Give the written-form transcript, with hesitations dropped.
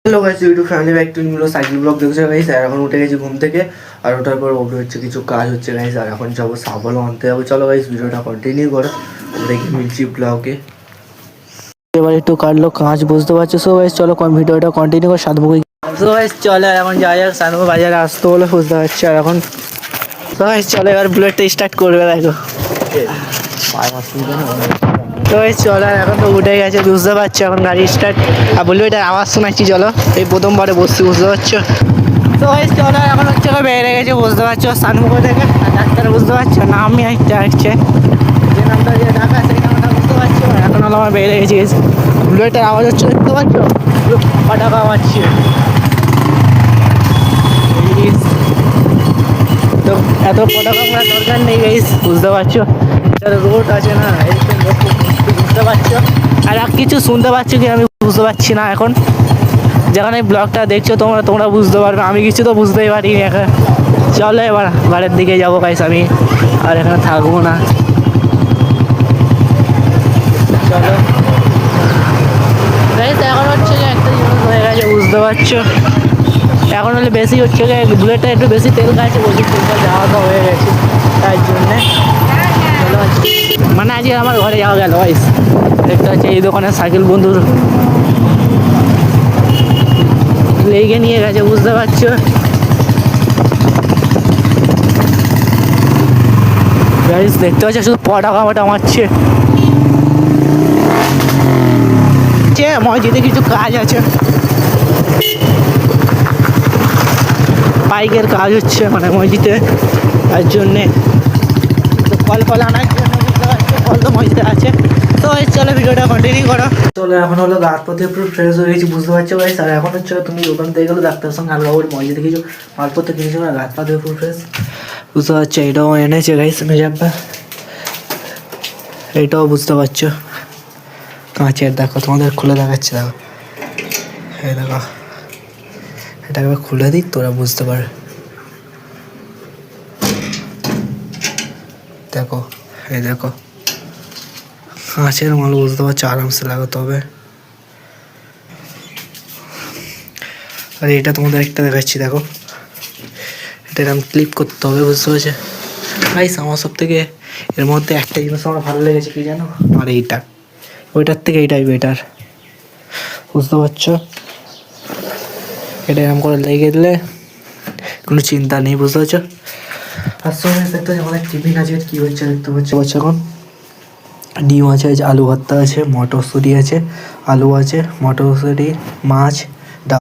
Hello guys, YouTube family back to new cycle blog দেখছো guys. আর এখন উঠে গেছি ঘুম থেকে, আর ওঠার পর ওপরে হচ্ছে কিছু কাজ হচ্ছে গাইস। আর এখন যাবো সাবলও আনতে যাবো। চলো গাইস, ভিডিওটা কন্টিনিউ করো, দেখি মিলছি ব্লগে। এবার একটু কাটলো কাঁচ, বুঝতে পারছো। সো গাইস চলো ভিডিওটা কন্টিনিউ করো। সাতবুকে সো গাইস চলো, আর এখন যাই যাক সাতবু বাজারে আসতে বলে, বুঝতে পারছি। আর এখন সো গাইস চলো, এবার বুলেটটা স্টার্ট করবে। দেখো তো এই চলো, এখন তো উঠে গেছে, বুঝতে পারছো। এখন গাড়ি স্টার্ট আর বলবো, এটা আওয়াজ শোনাচ্ছি। চলো, এই প্রথমবারে বসছি, বুঝতে পারছো। তো এই চলো, এখন হচ্ছে বেড়ে গেছে, বুঝতে পারছো, সানমুখ থেকে। আর ডাক্তার বুঝতে পারছো নামই আসছে, যে নামটা যে ডাকা সেই নামটা বুঝতে পারছো। এখন হলো আমার বেড়ে গেছে, বুলেটের আওয়াজ হচ্ছে, দেখতে পাচ্ছো, পাটাকা মারছে। তো এত পটাকা মারার দরকার নেই গাইস, বুঝতে পারছো। রোড আছে না, বুঝতে পারছো। আর কিছু শুনতে পাচ্ছ কি আমি বুঝতে পারছি না এখন। যেখানে ব্লগটা দেখছো তোমরা বুঝতে পারবে, আমি কিছু তো বুঝতেই পারিনি এখন। চলো এবার বাড়ির দিকে যাবো গাইস, আমি আর এখানে থাকবো না। চলো গাইস, এখন হচ্ছে যে একটা জিনিস হয়ে গেছে, বুঝতে পারছো। এখন হলে বেশি হচ্ছে যে বুলেটটা একটু বেশি তেল খাইছে, বলছি তেলটা যাওয়া তো হয়ে গেছে, তার জন্যে। মানে আজকে আমার ঘরে যাওয়া গেল গাইস। দেখতে হচ্ছে এই দোকানের সাইকেল বন্ধুর লেগে নিয়ে গেছে, বুঝতে পারছো। গাইস দেখতে পাচ্ছ, শুধু পটাকা মারছে। মসজিদে কিছু কাজ আছে, বাইকের কাজ হচ্ছে মানে মসজিদে, তার জন্যে কল আনার জন্য, বুঝতে পারছো। কল তো মসজিদে আছে। তো চলো ভিডিওটা কন্টিনিউ করো। চলো, এখন হলো রাত পথে পুরো ফ্রেশ হয়ে গেছি, বুঝতে পারছো গাইস। আর এখন হচ্ছে তুমি দোকান থেকে গেলো, ডাক্তারের সঙ্গে আলগা করে মসজিদে কিছু মালপত্র কিনেছো, রাত পথে পুরো ফ্রেশ, বুঝতে পারছো। এটাও এনেছে গাইস মেজাব্বা, এটাও বুঝতে পারছো। কাঁচের দেখো, তোমাদের খুলে দেখাচ্ছে, দেখো এই দেখো, এটাকে খুলে দিই, তোরা বুঝতে পারে। দেখো এই দেখো, কাঁচের মাল, বুঝতে পারছো, আরামসে লাগাতে হবে। আর এটা তোমাদের একটা দেখাচ্ছি, দেখো, এটা এরকম ক্লিপ করতে হবে, বুঝতে পারছো গাইস। আমার সব থেকে এর মধ্যে একটা জিনিস আমার ভালো লেগেছে, কি জানো, আর এইটা, ওইটার থেকে এইটাই বেটার, বুঝতে পারছো। এটা এরকম করে লেগে দিলে কোনো চিন্তা নেই, বুঝতে পারছো। আর সবাই দেখতে হচ্ছে আমাদের টিফিন আছে, কী হচ্ছে দেখতে পাচ্ছ। এখন ডিম আছে, আলু ভর্তা আছে, মটরশুঁটি আছে, আলু আছে, মটরশুঁটি, মাছ,